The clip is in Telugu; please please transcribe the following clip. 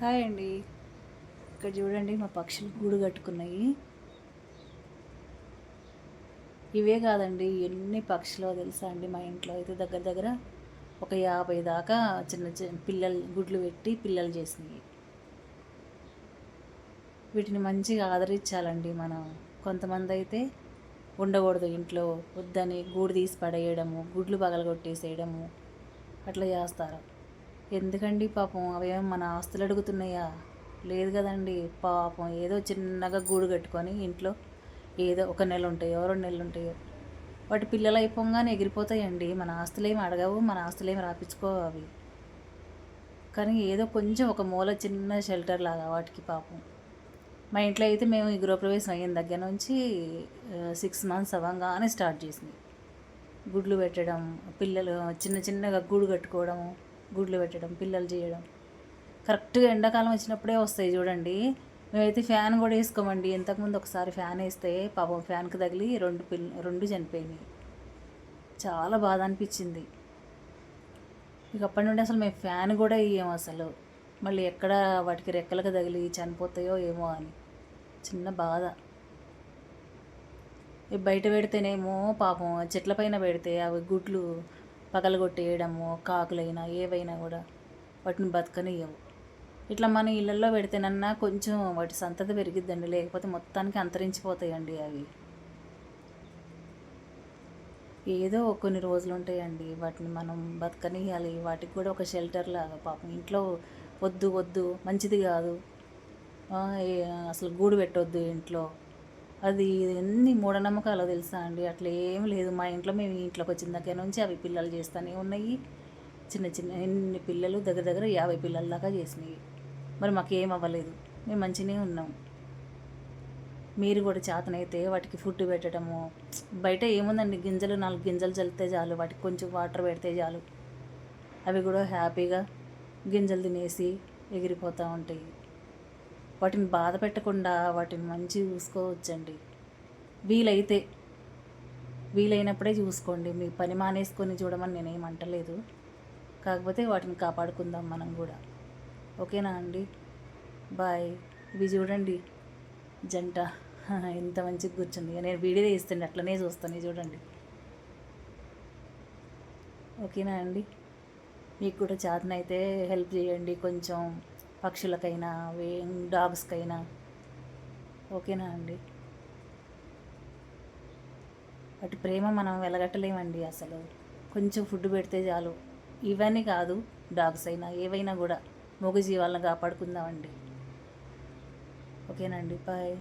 హాయ్ అండి. ఇక్కడ చూడండి మా పక్షులు గూడు కట్టుకున్నాయి. ఇవే కాదండి ఎన్ని పక్షులో తెలుసా అండి. మా ఇంట్లో అయితే దగ్గర దగ్గర ఒక 50 దాకా చిన్న చిన్న పిల్లలు గుడ్లు పెట్టి పిల్లలు చేసినాయి. వీటిని మంచిగా ఆదరించాలండి మనం. కొంతమంది అయితే ఉండకూడదు ఇంట్లో వద్దని గూడు తీసి పడేయడము, గుడ్లు పగలగొట్టేసేయడము అట్లా చేస్తారు. ఎందుకండి పాపం అవేమో మన ఆస్తులు అడుగుతున్నాయా? లేదు కదండి. పాపం ఏదో చిన్నగా గూడు కట్టుకొని ఇంట్లో ఏదో ఒక నెల ఉంటాయో 2 నెలలు ఉంటాయో వాటి పిల్లలు అయిపోగానే ఎగిరిపోతాయండి. మన ఆస్తులేమి అడగవు, మన ఆస్తులేమి రాపించుకోవు అవి. కానీ ఏదో కొంచెం ఒక మూల చిన్న షెల్టర్ లాగా వాటికి పాపం. మా ఇంట్లో అయితే మేము ఈ గృహప్రవేశం అయిన దగ్గర నుంచి 6 మంత్స్ అవ్వగానే స్టార్ట్ చేసినాయి గుడ్లు పెట్టడం. పిల్లలు చిన్న చిన్నగా గూడు కట్టుకోవడం, గుడ్లు పెట్టడం, పిల్లలు చేయడం. కరెక్ట్గా ఎండాకాలం వచ్చినప్పుడే వస్తాయి చూడండి. మేమైతే ఫ్యాన్ కూడా వేసుకోమండి. ఇంతకుముందు ఒకసారి ఫ్యాన్ వేస్తే పాపం ఫ్యాన్కి తగిలి రెండు చనిపోయినాయి. చాలా బాధ అనిపించింది. ఇక అప్పటి నుండి అసలు మేము ఫ్యాన్ కూడా వేయము అసలు. మళ్ళీ ఎక్కడ వాటికి రెక్కలకు తగిలి చనిపోతాయో ఏమో అని చిన్న బాధ. బయట పెడితేనేమో పాపం చెట్ల పైన పెడితే అవి గుడ్లు పగలగొట్టేయడము, కాకులైనా ఏవైనా కూడా వాటిని బతకనియ్యవు. ఇట్లా మన ఇళ్ళల్లో పెడితేనన్నా కొంచెం వాటి సంతతి పెరిగిద్దండి. లేకపోతే మొత్తానికి అంతరించిపోతాయండి అవి. ఏదో కొన్ని రోజులు ఉంటాయండి, వాటిని మనం బతకనియాలి. వాటికి కూడా ఒక షెల్టర్ లాగా పాపం. ఇంట్లో వద్దు వద్దు మంచిది కాదు, అసలు గూడు పెట్టొద్దు ఇంట్లో, అది ఎన్ని మూఢనమ్మకాలో తెలుసా అండి. అట్లా ఏం లేదు. మా ఇంట్లో మేము ఇంట్లోకి వచ్చిన దగ్గర నుంచి అవి పిల్లలు చేస్తూనే ఉన్నాయి. చిన్న చిన్న ఎన్ని పిల్లలు దగ్గర దగ్గర 50 పిల్లల దాకా చేసినాయి. మరి మాకు ఏం అవ్వలేదు, మేము మంచిగానే ఉన్నాం. మీరు కూడా చేతనైతే వాటికి ఫుడ్ పెట్టడము. బయట ఏముందండి, గింజలు 4 గింజలు చల్లితే చాలు, వాటికి కొంచెం వాటర్ పెడితే చాలు, అవి కూడా హ్యాపీగా గింజలు తినేసి ఎగిరిపోతూ ఉంటాయి. వాటిని బాధ పెట్టకుండా వాటిని మంచిగా చూసుకోవచ్చండి. వీలైనప్పుడే చూసుకోండి. మీ పని మానేసుకొని చూడమని నేనేమంటలేదు. కాకపోతే వాటిని కాపాడుకుందాం మనం కూడా. ఓకేనా అండి? బాయ్. ఇవి చూడండి జంట ఎంత మంచిగా కూర్చుంది. నేను వీడియో తీస్తుండే అట్లనే చూస్తాను. చూడండి. ఓకేనా అండి? మీకు కూడా చేతనైతే హెల్ప్ చేయండి కొంచెం, పక్షులకైనా డాగ్స్కైనా. ఓకేనా అండి? వాటి ప్రేమ మనం వెలగట్టలేమండి అసలు. కొంచెం ఫుడ్ పెడితే చాలు. ఇవన్నీ కాదు, డాగ్స్ అయినా ఏవైనా కూడా మూగ జీవాలను కాపాడుకుందామండి. ఓకేనండి? బాయ్.